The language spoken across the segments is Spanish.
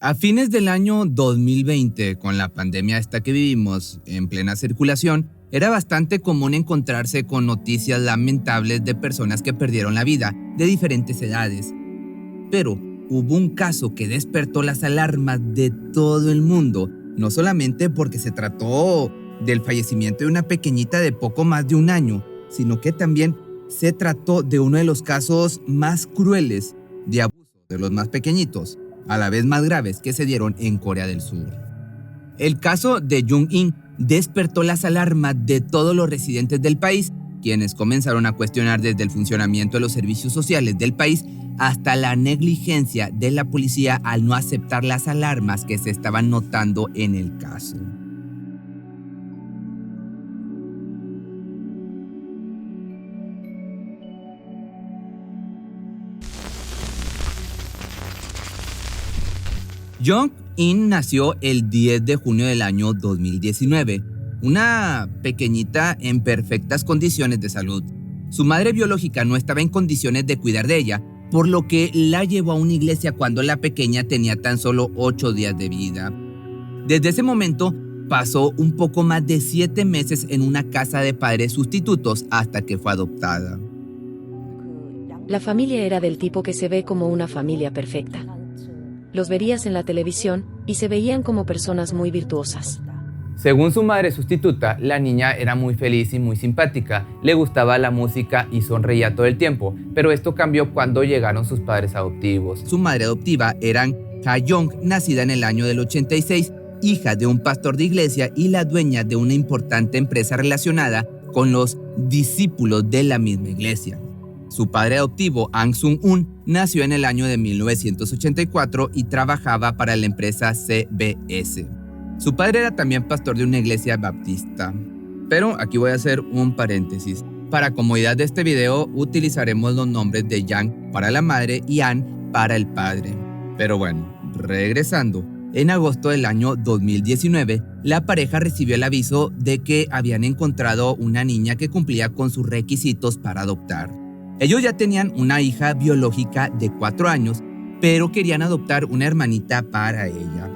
A fines del año 2020, con la pandemia esta que vivimos en plena circulación, era bastante común encontrarse con noticias lamentables de personas que perdieron la vida de diferentes edades. Pero hubo un caso que despertó las alarmas de todo el mundo, no solamente porque se trató del fallecimiento de una pequeñita de poco más de un año, sino que también se trató de uno de los casos más crueles de abuso de los más pequeñitos, a la vez más graves, que se dieron en Corea del Sur. El caso de Jung-in despertó las alarmas de todos los residentes del país, quienes comenzaron a cuestionar desde el funcionamiento de los servicios sociales del país hasta la negligencia de la policía al no aceptar las alarmas que se estaban notando en el caso. Jung-in nació el 10 de junio del año 2019, una pequeñita en perfectas condiciones de salud. Su madre biológica no estaba en condiciones de cuidar de ella, por lo que la llevó a una iglesia cuando la pequeña tenía tan solo 8 días de vida. Desde ese momento, pasó un poco más de 7 meses en una casa de padres sustitutos hasta que fue adoptada. La familia era del tipo que se ve como una familia perfecta. Los verías en la televisión y se veían como personas muy virtuosas. Según su madre sustituta, la niña era muy feliz y muy simpática, le gustaba la música y sonreía todo el tiempo, pero esto cambió cuando llegaron sus padres adoptivos. Su madre adoptiva era Ha-young, nacida en el año del 86, hija de un pastor de iglesia y la dueña de una importante empresa relacionada con los discípulos de la misma iglesia. Su padre adoptivo, Ahn Sung-un, nació en el año de 1984 y trabajaba para la empresa CBS. Su padre era también pastor de una iglesia baptista. Pero aquí voy a hacer un paréntesis. Para comodidad de este video, utilizaremos los nombres de Yang para la madre y An para el padre. Pero bueno, regresando. En agosto del año 2019, la pareja recibió el aviso de que habían encontrado una niña que cumplía con sus requisitos para adoptar. Ellos ya tenían una hija biológica de 4 años, pero querían adoptar una hermanita para ella.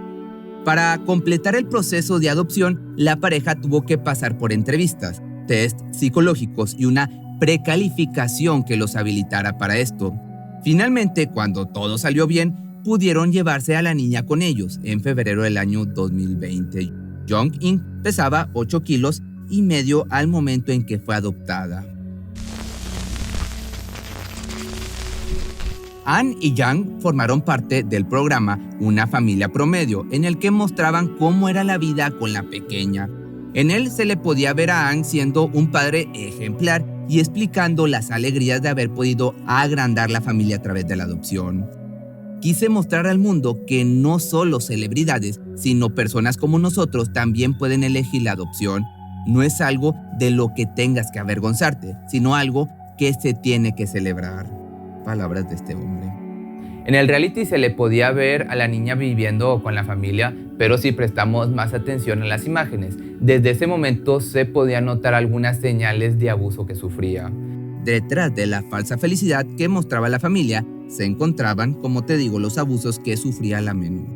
Para completar el proceso de adopción, la pareja tuvo que pasar por entrevistas, test psicológicos y una precalificación que los habilitara para esto. Finalmente, cuando todo salió bien, pudieron llevarse a la niña con ellos en febrero del año 2020. Jung-in pesaba 8 kilos y medio al momento en que fue adoptada. An y Yang formaron parte del programa Una Familia Promedio, en el que mostraban cómo era la vida con la pequeña. En él se le podía ver a An siendo un padre ejemplar y explicando las alegrías de haber podido agrandar la familia a través de la adopción. Quise mostrar al mundo que no solo celebridades, sino personas como nosotros también pueden elegir la adopción. No es algo de lo que tengas que avergonzarte, sino algo que se tiene que celebrar. Palabras de este hombre. En el reality se le podía ver a la niña viviendo con la familia, pero si prestamos más atención a las imágenes, desde ese momento se podían notar algunas señales de abuso que sufría. Detrás de la falsa felicidad que mostraba la familia, se encontraban, como te digo, los abusos que sufría la menor.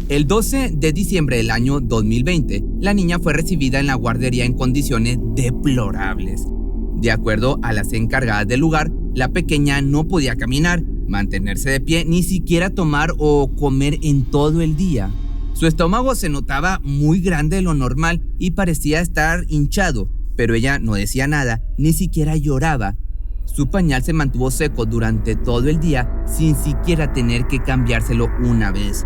El 12 de diciembre del año 2020, la niña fue recibida en la guardería en condiciones deplorables. De acuerdo a las encargadas del lugar, la pequeña no podía caminar, mantenerse de pie, ni siquiera tomar o comer en todo el día. Su estómago se notaba muy grande de lo normal y parecía estar hinchado, pero ella no decía nada, ni siquiera lloraba. Su pañal se mantuvo seco durante todo el día sin siquiera tener que cambiárselo una vez.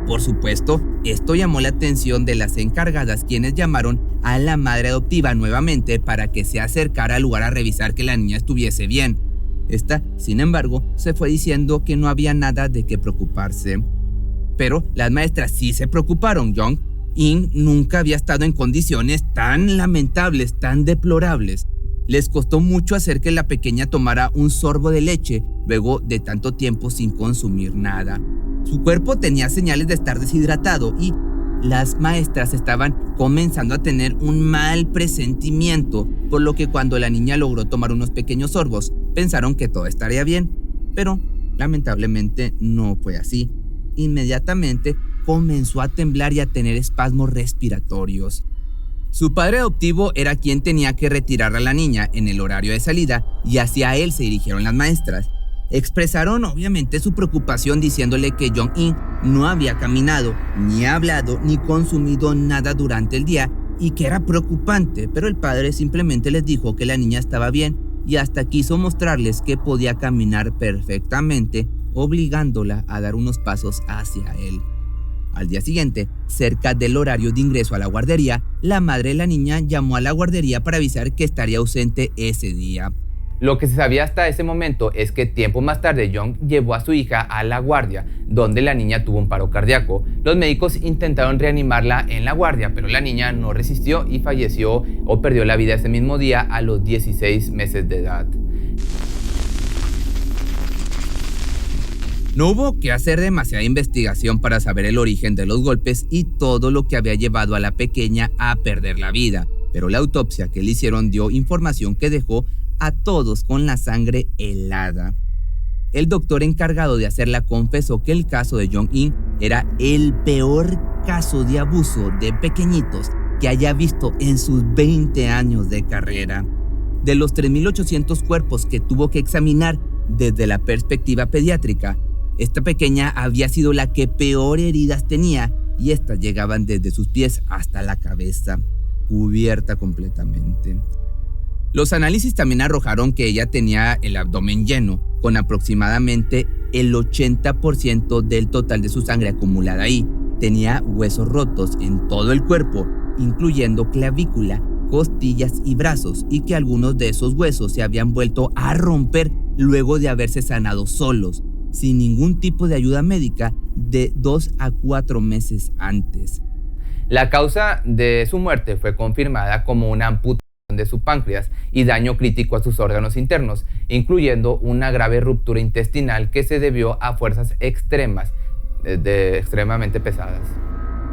Por supuesto, esto llamó la atención de las encargadas, quienes llamaron a la madre adoptiva nuevamente para que se acercara al lugar a revisar que la niña estuviese bien. Esta, sin embargo, se fue diciendo que no había nada de qué preocuparse. Pero las maestras sí se preocuparon. Jung-in nunca había estado en condiciones tan lamentables, tan deplorables. Les costó mucho hacer que la pequeña tomara un sorbo de leche luego de tanto tiempo sin consumir nada. Su cuerpo tenía señales de estar deshidratado y las maestras estaban comenzando a tener un mal presentimiento, por lo que cuando la niña logró tomar unos pequeños sorbos, pensaron que todo estaría bien, pero Lamentablemente no fue así. Inmediatamente comenzó a temblar y a tener espasmos respiratorios. Su padre adoptivo era quien tenía que retirar a la niña en el horario de salida y hacia él se dirigieron las maestras. Expresaron obviamente su preocupación diciéndole que Jong-in no había caminado, ni hablado, ni consumido nada durante el día y que era preocupante, pero el padre simplemente les dijo que la niña estaba bien y hasta quiso mostrarles que podía caminar perfectamente, obligándola a dar unos pasos hacia él. Al día siguiente, cerca del horario de ingreso a la guardería, la madre de la niña llamó a la guardería para avisar que estaría ausente ese día. Lo que se sabía hasta ese momento es que tiempo más tarde Jong llevó a su hija a la guardia, donde la niña tuvo un paro cardíaco. Los médicos intentaron reanimarla en la guardia, pero la niña no resistió y falleció o perdió la vida ese mismo día a los 16 meses de edad. No hubo que hacer demasiada investigación para saber el origen de los golpes y todo lo que había llevado a la pequeña a perder la vida, pero la autopsia que le hicieron dio información que dejó a todos con la sangre helada. El doctor encargado de hacerla confesó que el caso de Jong-in era el peor caso de abuso de pequeñitos que haya visto en sus 20 años de carrera. De los 3.800 cuerpos que tuvo que examinar desde la perspectiva pediátrica, esta pequeña había sido la que peor heridas tenía y estas llegaban desde sus pies hasta la cabeza, cubierta completamente. Los análisis también arrojaron que ella tenía el abdomen lleno, con aproximadamente el 80% del total de su sangre acumulada ahí. Tenía huesos rotos en todo el cuerpo, incluyendo clavícula, costillas y brazos, y que algunos de esos huesos se habían vuelto a romper luego de haberse sanado solos, sin ningún tipo de ayuda médica de 2 a 4 meses antes. La causa de su muerte fue confirmada como una amputación de su páncreas y daño crítico a sus órganos internos, incluyendo una grave ruptura intestinal que se debió a fuerzas extremadamente pesadas.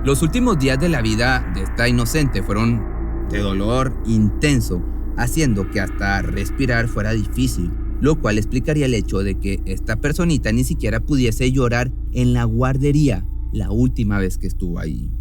Los últimos días de la vida de esta inocente fueron de dolor intenso, haciendo que hasta respirar fuera difícil, lo cual explicaría el hecho de que esta personita ni siquiera pudiese llorar en la guardería la última vez que estuvo ahí.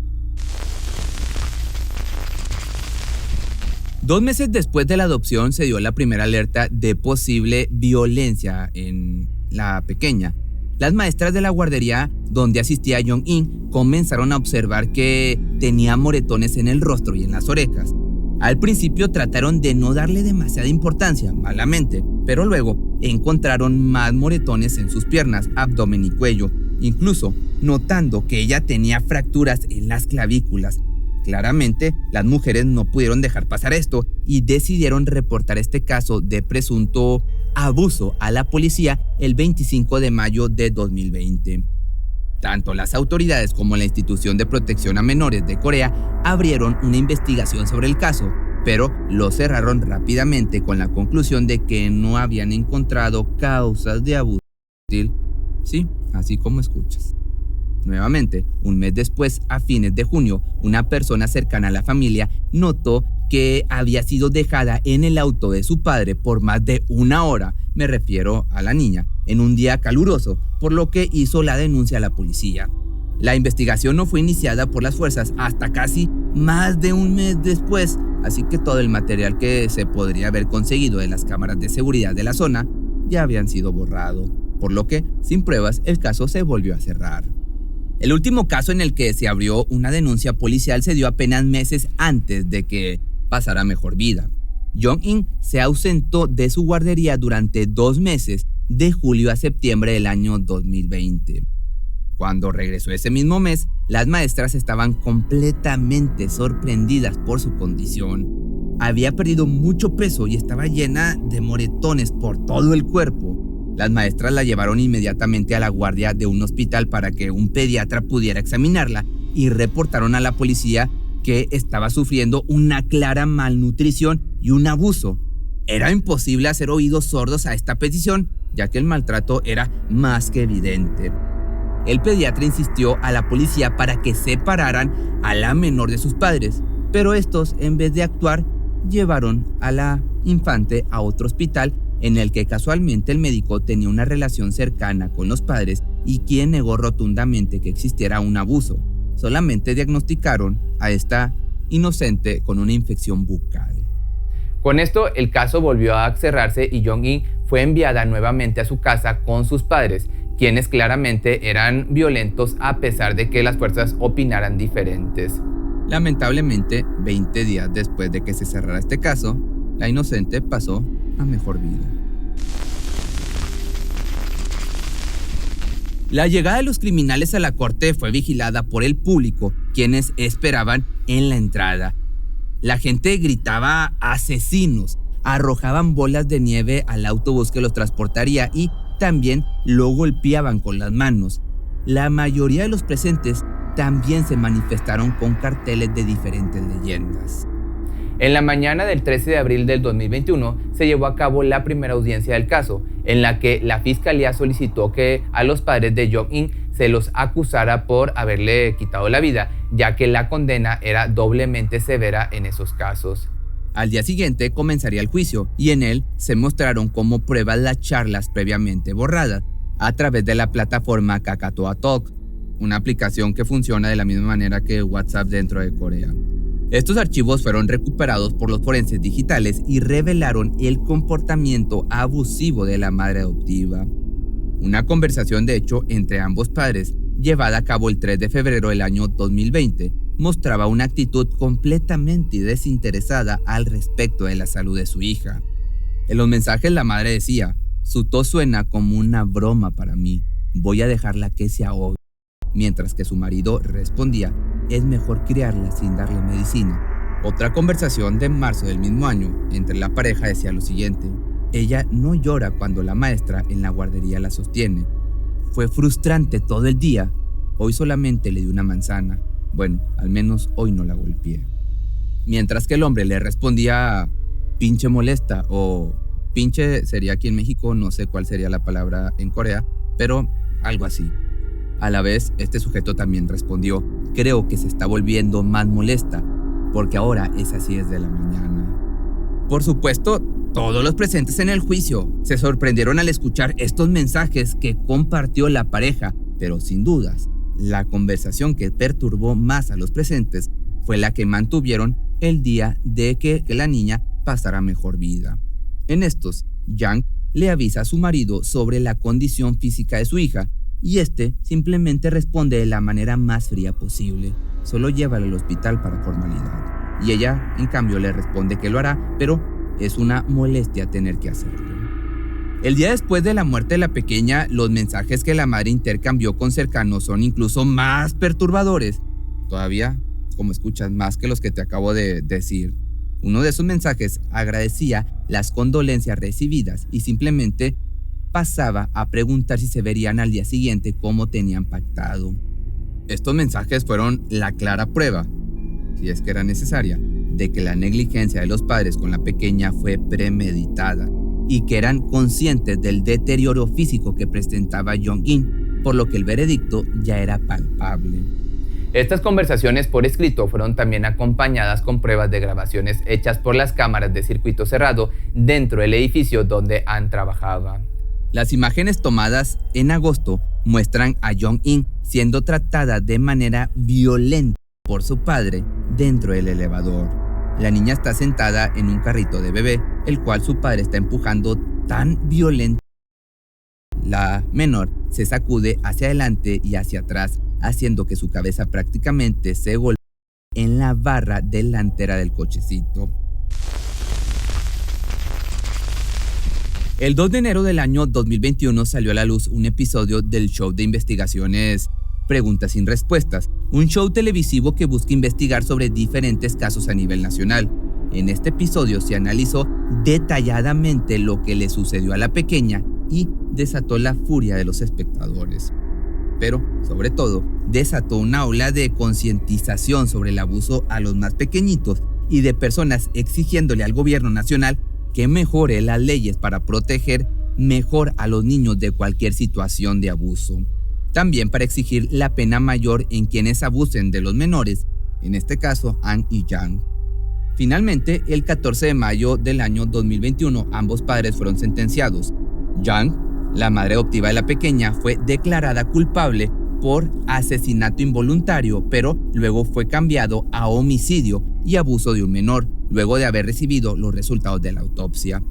2 meses después de la adopción se dio la primera alerta de posible violencia en la pequeña. Las maestras de la guardería donde asistía Jong-in comenzaron a observar que tenía moretones en el rostro y en las orejas. Al principio trataron de no darle demasiada importancia, malamente, pero luego encontraron más moretones en sus piernas, abdomen y cuello, incluso notando que ella tenía fracturas en las clavículas. Claramente, las mujeres no pudieron dejar pasar esto y decidieron reportar este caso de presunto abuso a la policía el 25 de mayo de 2020. Tanto las autoridades como la Institución de Protección a Menores de Corea abrieron una investigación sobre el caso, pero lo cerraron rápidamente con la conclusión de que no habían encontrado causas de abuso infantil. Sí, así como escuchas. Nuevamente, un mes después, a fines de junio, una persona cercana a la familia notó que había sido dejada en el auto de su padre por más de 1 hora, me refiero a la niña, en un día caluroso, por lo que hizo la denuncia a la policía. La investigación no fue iniciada por las fuerzas hasta casi más de 1 mes después, así que todo el material que se podría haber conseguido de las cámaras de seguridad de la zona ya habían sido borrado, por lo que, sin pruebas, el caso se volvió a cerrar. El último caso en el que se abrió una denuncia policial se dio apenas meses antes de que pasara mejor vida. Jong-in se ausentó de su guardería durante 2 meses, de julio a septiembre del año 2020. Cuando regresó ese mismo mes, las maestras estaban completamente sorprendidas por su condición. Había perdido mucho peso y estaba llena de moretones por todo el cuerpo. Las maestras la llevaron inmediatamente a la guardia de un hospital para que un pediatra pudiera examinarla y reportaron a la policía que estaba sufriendo una clara malnutrición y un abuso. Era imposible hacer oídos sordos a esta petición, ya que el maltrato era más que evidente. El pediatra insistió a la policía para que separaran a la menor de sus padres, pero estos, en vez de actuar, llevaron a la infante a otro hospital en el que casualmente el médico tenía una relación cercana con los padres y quien negó rotundamente que existiera un abuso. Solamente diagnosticaron a esta inocente con una infección bucal. Con esto, el caso volvió a cerrarse y Jong-in fue enviada nuevamente a su casa con sus padres, quienes claramente eran violentos a pesar de que las fuerzas opinaran diferentes. Lamentablemente, 20 días después de que se cerrara este caso, la inocente pasó a mejor vida. La llegada de los criminales a la corte fue vigilada por el público, quienes esperaban en la entrada. La gente gritaba asesinos, arrojaban bolas de nieve al autobús que los transportaría y también lo golpeaban con las manos. La mayoría de los presentes también se manifestaron con carteles de diferentes leyendas. En la mañana del 13 de abril del 2021 se llevó a cabo la primera audiencia del caso, en la que la fiscalía solicitó que a los padres de Jong-in se los acusara por haberle quitado la vida, ya que la condena era doblemente severa en esos casos. Al día siguiente comenzaría el juicio y en él se mostraron como pruebas las charlas previamente borradas a través de la plataforma Kakatoa Talk, una aplicación que funciona de la misma manera que WhatsApp dentro de Corea. Estos archivos fueron recuperados por los forenses digitales y revelaron el comportamiento abusivo de la madre adoptiva. Una conversación de hecho entre ambos padres, llevada a cabo el 3 de febrero del año 2020, mostraba una actitud completamente desinteresada al respecto de la salud de su hija. En los mensajes la madre decía: "Su tos suena como una broma para mí, voy a dejarla que se ahogue", mientras que su marido respondía: "Es mejor criarla sin darle medicina". Otra conversación de marzo del mismo año entre la pareja decía lo siguiente: "Ella no llora cuando la maestra en la guardería la sostiene. Fue frustrante todo el día. Hoy solamente le di una manzana. Bueno, al menos hoy no la golpeé". Mientras que el hombre le respondía: "Pinche molesta", o pinche sería aquí en México, no sé cuál sería la palabra en Corea, pero algo así. A la vez, este sujeto también respondió: "Creo que se está volviendo más molesta, porque ahora es así desde la mañana". Por supuesto, todos los presentes en el juicio se sorprendieron al escuchar estos mensajes que compartió la pareja, pero sin dudas, la conversación que perturbó más a los presentes fue la que mantuvieron el día de que la niña pasara mejor vida. En estos, Yang le avisa a su marido sobre la condición física de su hija, y este simplemente responde de la manera más fría posible: "Solo llévala al hospital para formalidad". Y ella, en cambio, le responde que lo hará, pero es una molestia tener que hacerlo. El día después de la muerte de la pequeña, los mensajes que la madre intercambió con cercanos son incluso más perturbadores. Todavía, como escuchas, más que los que te acabo de decir. Uno de esos mensajes agradecía las condolencias recibidas y simplemente pasaba a preguntar si se verían al día siguiente como tenían pactado. Estos mensajes fueron la clara prueba, si es que era necesaria, de que la negligencia de los padres con la pequeña fue premeditada y que eran conscientes del deterioro físico que presentaba Jong-in, por lo que el veredicto ya era palpable. Estas conversaciones por escrito fueron también acompañadas con pruebas de grabaciones hechas por las cámaras de circuito cerrado dentro del edificio donde An trabajaba. Las imágenes tomadas en agosto muestran a Jong-in siendo tratada de manera violenta por su padre dentro del elevador. La niña está sentada en un carrito de bebé, el cual su padre está empujando tan violentamente. La menor se sacude hacia adelante y hacia atrás, haciendo que su cabeza prácticamente se golpee en la barra delantera del cochecito. El 2 de enero del año 2021 salió a la luz un episodio del show de investigaciones Preguntas sin Respuestas, un show televisivo que busca investigar sobre diferentes casos a nivel nacional. En este episodio se analizó detalladamente lo que le sucedió a la pequeña y desató la furia de los espectadores. Pero, sobre todo, desató una ola de concientización sobre el abuso a los más pequeñitos y de personas exigiéndole al gobierno nacional que mejore las leyes para proteger mejor a los niños de cualquier situación de abuso. También para exigir la pena mayor en quienes abusen de los menores, en este caso An y Yang. Finalmente, el 14 de mayo del año 2021, ambos padres fueron sentenciados. Yang, la madre adoptiva de la pequeña, fue declarada culpable por asesinato involuntario, pero luego fue cambiado a homicidio y abuso de un menor, luego de haber recibido los resultados de la autopsia.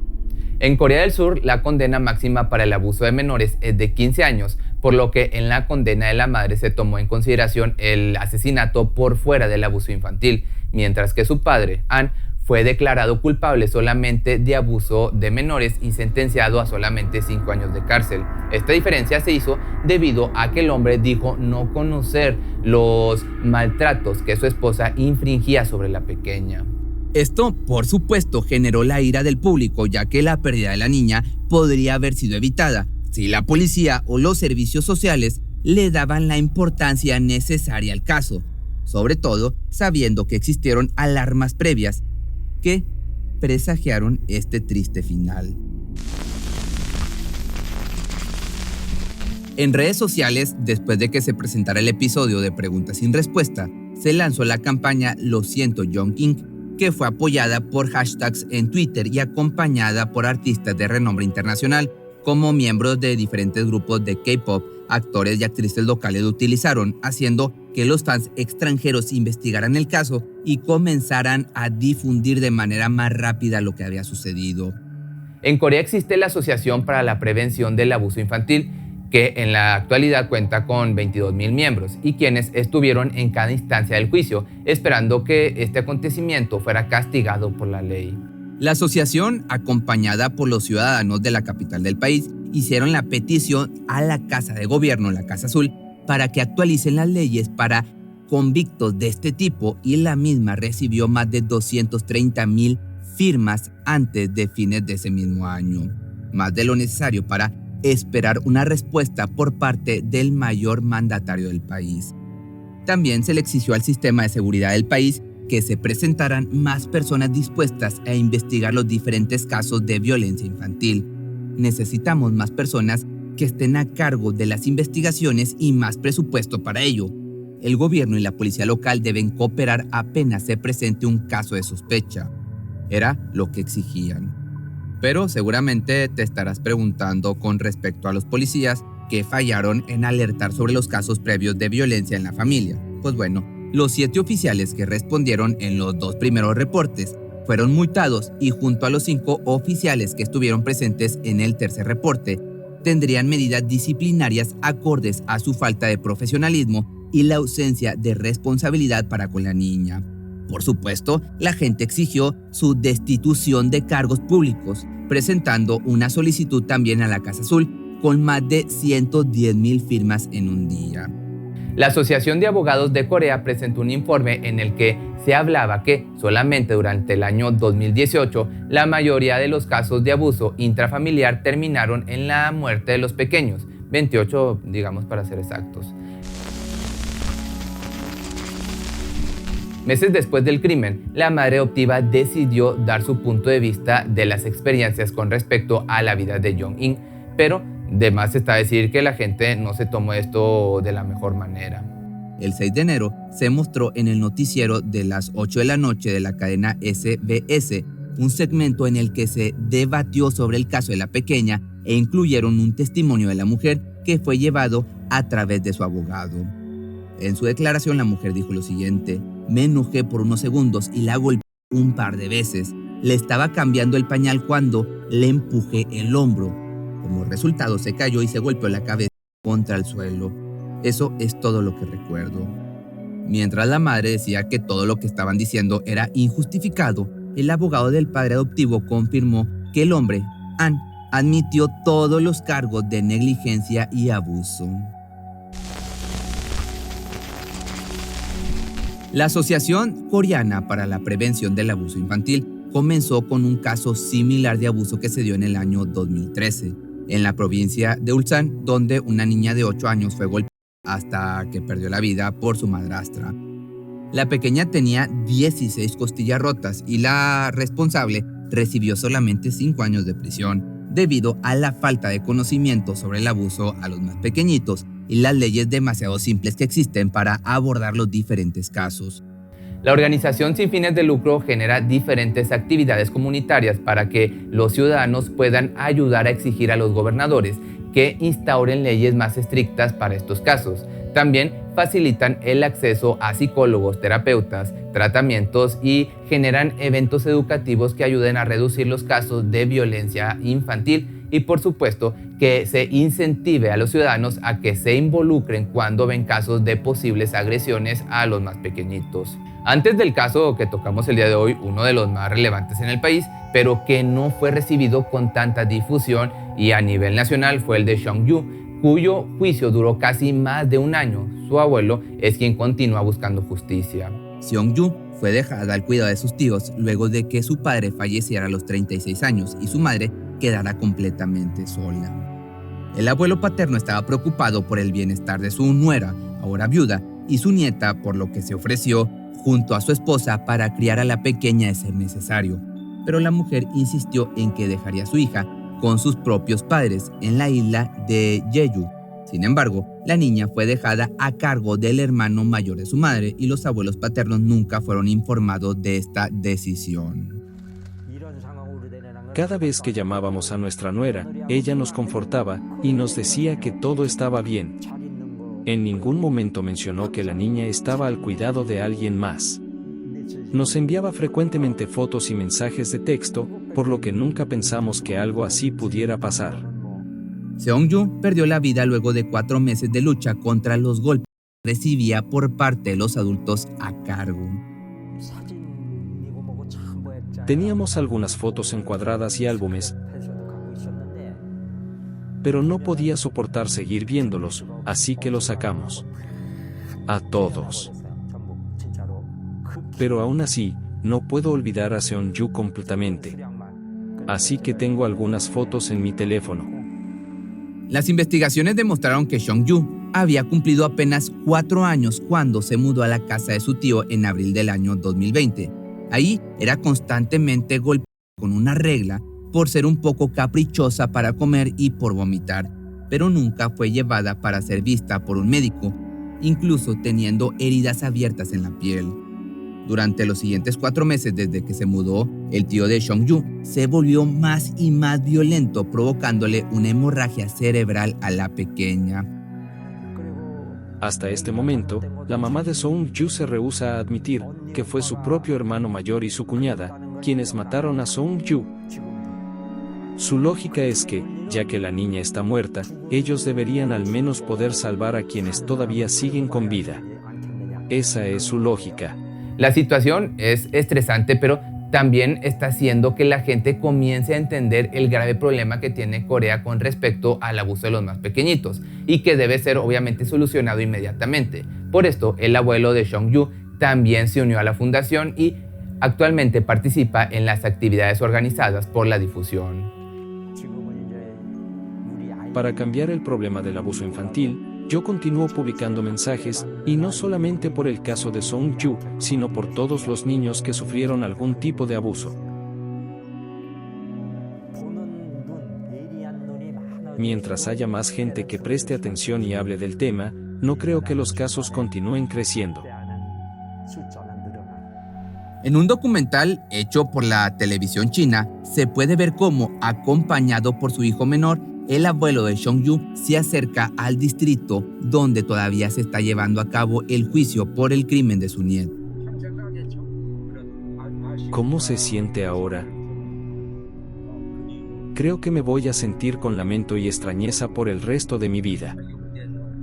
En Corea del Sur, la condena máxima para el abuso de menores es de 15 años, por lo que en la condena de la madre se tomó en consideración el asesinato por fuera del abuso infantil, mientras que su padre, An, fue declarado culpable solamente de abuso de menores y sentenciado a solamente 5 años de cárcel. Esta diferencia se hizo debido a que el hombre dijo no conocer los maltratos que su esposa infringía sobre la pequeña. Esto, por supuesto, generó la ira del público, ya que la pérdida de la niña podría haber sido evitada si la policía o los servicios sociales le daban la importancia necesaria al caso, sobre todo sabiendo que existieron alarmas previas que presagiaron este triste final. En redes sociales, después de que se presentara el episodio de Preguntas sin Respuesta, se lanzó la campaña Lo siento Young Inc., que fue apoyada por hashtags en Twitter y acompañada por artistas de renombre internacional, como miembros de diferentes grupos de K-pop, actores y actrices locales lo utilizaron, haciendo que los fans extranjeros investigaran el caso y comenzaran a difundir de manera más rápida lo que había sucedido. En Corea existe la Asociación para la Prevención del Abuso Infantil, que en la actualidad cuenta con 22.000 miembros y quienes estuvieron en cada instancia del juicio, esperando que este acontecimiento fuera castigado por la ley. La asociación, acompañada por los ciudadanos de la capital del país, hicieron la petición a la Casa de Gobierno, la Casa Azul, para que actualicen las leyes para convictos de este tipo, y la misma recibió más de 230.000 firmas antes de fines de ese mismo año, más de lo necesario para esperar una respuesta por parte del mayor mandatario del país. También se le exigió al sistema de seguridad del país que se presentaran más personas dispuestas a investigar los diferentes casos de violencia infantil. Necesitamos más personas que estén a cargo de las investigaciones y más presupuesto para ello. El gobierno y la policía local deben cooperar apenas se presente un caso de sospecha. Era lo que exigían. Pero seguramente te estarás preguntando con respecto a los policías que fallaron en alertar sobre los casos previos de violencia en la familia. Pues bueno, los 7 oficiales que respondieron en los 2 primeros reportes fueron multados y junto a los 5 oficiales que estuvieron presentes en el tercer reporte, tendrían medidas disciplinarias acordes a su falta de profesionalismo y la ausencia de responsabilidad para con la niña. Por supuesto, la gente exigió su destitución de cargos públicos, presentando una solicitud también a la Casa Azul con más de 110.000 firmas en un día. La Asociación de Abogados de Corea presentó un informe en el que se hablaba que solamente durante el año 2018 la mayoría de los casos de abuso intrafamiliar terminaron en la muerte de los pequeños, 28 digamos para ser exactos. Meses después del crimen, la madre adoptiva decidió dar su punto de vista de las experiencias con respecto a la vida de Young-in, pero de más está decir que la gente no se tomó esto de la mejor manera. El 6 de enero se mostró en el noticiero de las 8 de la noche de la cadena SBS un segmento en el que se debatió sobre el caso de la pequeña e incluyeron un testimonio de la mujer que fue llevado a través de su abogado. En su declaración, la mujer dijo lo siguiente: me enojé por unos segundos y la golpeé un par de veces. Le estaba cambiando el pañal cuando le empujé el hombro. Como resultado, se cayó y se golpeó la cabeza contra el suelo. Eso es todo lo que recuerdo. Mientras la madre decía que todo lo que estaban diciendo era injustificado, el abogado del padre adoptivo confirmó que el hombre, An, admitió todos los cargos de negligencia y abuso. La Asociación Coreana para la Prevención del Abuso Infantil comenzó con un caso similar de abuso que se dio en el año 2013, en la provincia de Ulsan, donde una niña de 8 años fue golpeada hasta que perdió la vida por su madrastra. La pequeña tenía 16 costillas rotas y la responsable recibió solamente 5 años de prisión, debido a la falta de conocimiento sobre el abuso a los más pequeñitos y las leyes demasiado simples que existen para abordar los diferentes casos. La organización sin fines de lucro genera diferentes actividades comunitarias para que los ciudadanos puedan ayudar a exigir a los gobernadores que instauren leyes más estrictas para estos casos. También facilitan el acceso a psicólogos, terapeutas, tratamientos y generan eventos educativos que ayuden a reducir los casos de violencia infantil y, por supuesto, que se incentive a los ciudadanos a que se involucren cuando ven casos de posibles agresiones a los más pequeñitos. Antes del caso que tocamos el día de hoy, uno de los más relevantes en el país, pero que no fue recibido con tanta difusión y a nivel nacional, fue el de Seong-Yu, cuyo juicio duró casi más de un año. Su abuelo es quien continúa buscando justicia. Seong-Yu fue dejada al cuidado de sus tíos luego de que su padre falleciera a los 36 años y su madre quedara completamente sola. El abuelo paterno estaba preocupado por el bienestar de su nuera, ahora viuda, y su nieta, por lo que se ofreció junto a su esposa para criar a la pequeña de ser necesario. Pero la mujer insistió en que dejaría a su hija con sus propios padres en la isla de Jeju. Sin embargo, la niña fue dejada a cargo del hermano mayor de su madre y los abuelos paternos nunca fueron informados de esta decisión. Cada vez que llamábamos a nuestra nuera, ella nos confortaba y nos decía que todo estaba bien. En ningún momento mencionó que la niña estaba al cuidado de alguien más. Nos enviaba frecuentemente fotos y mensajes de texto, por lo que nunca pensamos que algo así pudiera pasar. Seong-Yu perdió la vida luego de 4 meses de lucha contra los golpes que recibía por parte de los adultos a cargo. Teníamos algunas fotos encuadradas y álbumes, pero no podía soportar seguir viéndolos, así que los sacamos. A todos. Pero aún así, no puedo olvidar a Seong-Yu completamente. Así que tengo algunas fotos en mi teléfono. Las investigaciones demostraron que Seong-Yu había cumplido apenas 4 años cuando se mudó a la casa de su tío en abril del año 2020. Ahí era constantemente golpeada con una regla por ser un poco caprichosa para comer y por vomitar, pero nunca fue llevada para ser vista por un médico, incluso teniendo heridas abiertas en la piel. Durante los siguientes 4 meses desde que se mudó, el tío de Seong-Yu se volvió más y más violento, provocándole una hemorragia cerebral a la pequeña. Hasta este momento, la mamá de Seong-Yu se rehúsa a admitir que fue su propio hermano mayor y su cuñada quienes mataron a Seong-Yu. Su lógica es que, ya que la niña está muerta, ellos deberían al menos poder salvar a quienes todavía siguen con vida. Esa es su lógica. La situación es estresante, pero también está haciendo que la gente comience a entender el grave problema que tiene Corea con respecto al abuso de los más pequeñitos y que debe ser obviamente solucionado inmediatamente. Por esto, el abuelo de Seong-Yu también se unió a la fundación y actualmente participa en las actividades organizadas por la difusión. Para cambiar el problema del abuso infantil, yo continúo publicando mensajes, y no solamente por el caso de Seong-Yu, sino por todos los niños que sufrieron algún tipo de abuso. Mientras haya más gente que preste atención y hable del tema, no creo que los casos continúen creciendo. En un documental hecho por la televisión china, se puede ver cómo, acompañado por su hijo menor, el abuelo de Seong-Yu se acerca al distrito donde todavía se está llevando a cabo el juicio por el crimen de su nieto. ¿Cómo se siente ahora? Creo que me voy a sentir con lamento y extrañeza por el resto de mi vida.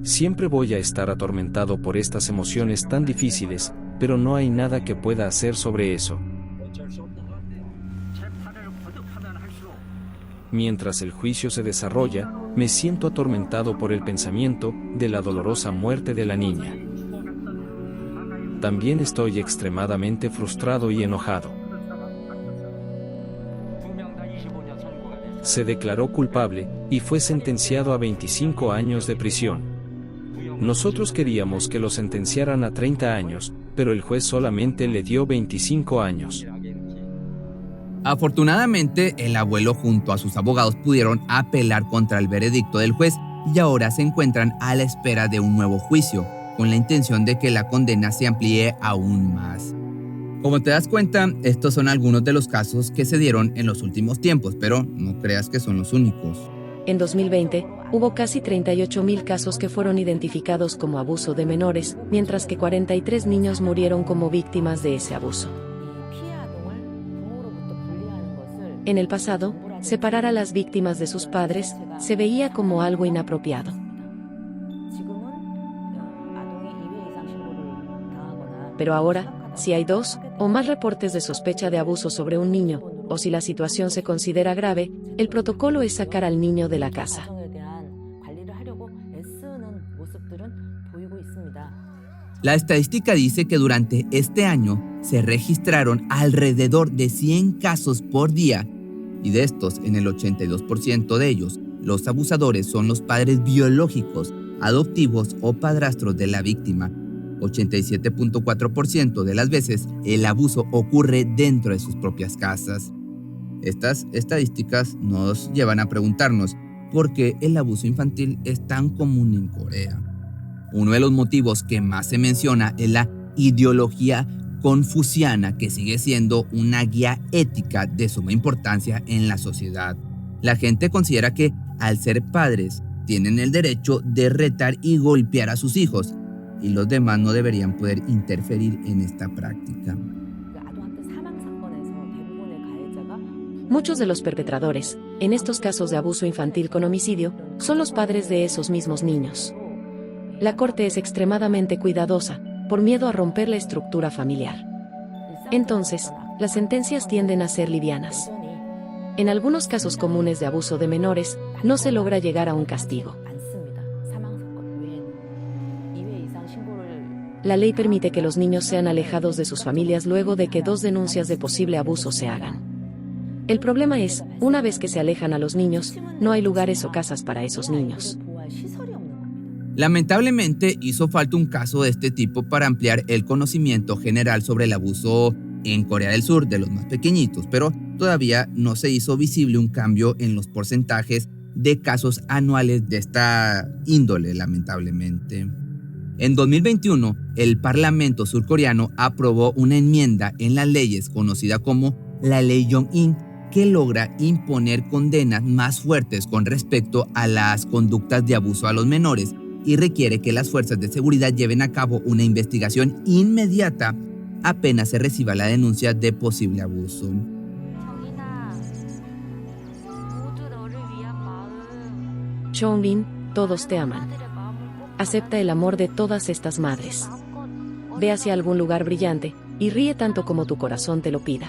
Siempre voy a estar atormentado por estas emociones tan difíciles, pero no hay nada que pueda hacer sobre eso. Mientras el juicio se desarrolla, me siento atormentado por el pensamiento de la dolorosa muerte de la niña. También estoy extremadamente frustrado y enojado. Se declaró culpable y fue sentenciado a 25 años de prisión. Nosotros queríamos que lo sentenciaran a 30 años, pero el juez solamente le dio 25 años. Afortunadamente, el abuelo junto a sus abogados pudieron apelar contra el veredicto del juez y ahora se encuentran a la espera de un nuevo juicio, con la intención de que la condena se amplíe aún más. Como te das cuenta, estos son algunos de los casos que se dieron en los últimos tiempos, pero no creas que son los únicos. En 2020, hubo casi 38.000 casos que fueron identificados como abuso de menores, mientras que 43 niños murieron como víctimas de ese abuso. En el pasado, separar a las víctimas de sus padres se veía como algo inapropiado. Pero ahora, si hay 2 o más reportes de sospecha de abuso sobre un niño, o si la situación se considera grave, el protocolo es sacar al niño de la casa. La estadística dice que durante este año se registraron alrededor de 100 casos por día, y de estos, en el 82% de ellos, los abusadores son los padres biológicos, adoptivos o padrastros de la víctima. 87.4% de las veces el abuso ocurre dentro de sus propias casas. Estas estadísticas nos llevan a preguntarnos por qué el abuso infantil es tan común en Corea. Uno de los motivos que más se menciona es la ideología confuciana, que sigue siendo una guía ética de suma importancia en la sociedad. La gente considera que, al ser padres, tienen el derecho de retar y golpear a sus hijos, y los demás no deberían poder interferir en esta práctica. Muchos de los perpetradores, en estos casos de abuso infantil con homicidio, son los padres de esos mismos niños. La corte es extremadamente cuidadosa, por miedo a romper la estructura familiar. Entonces, las sentencias tienden a ser livianas. En algunos casos comunes de abuso de menores, no se logra llegar a un castigo. La ley permite que los niños sean alejados de sus familias luego de que 2 denuncias de posible abuso se hagan. El problema es, una vez que se alejan a los niños, no hay lugares o casas para esos niños. Lamentablemente, hizo falta un caso de este tipo para ampliar el conocimiento general sobre el abuso en Corea del Sur de los más pequeñitos, pero todavía no se hizo visible un cambio en los porcentajes de casos anuales de esta índole, lamentablemente. En 2021, el Parlamento surcoreano aprobó una enmienda en las leyes conocida como la Ley Yong-in, que logra imponer condenas más fuertes con respecto a las conductas de abuso a los menores y requiere que las fuerzas de seguridad lleven a cabo una investigación inmediata apenas se reciba la denuncia de posible abuso. Chongbin, todos te aman. Acepta el amor de todas estas madres. Ve hacia algún lugar brillante y ríe tanto como tu corazón te lo pida.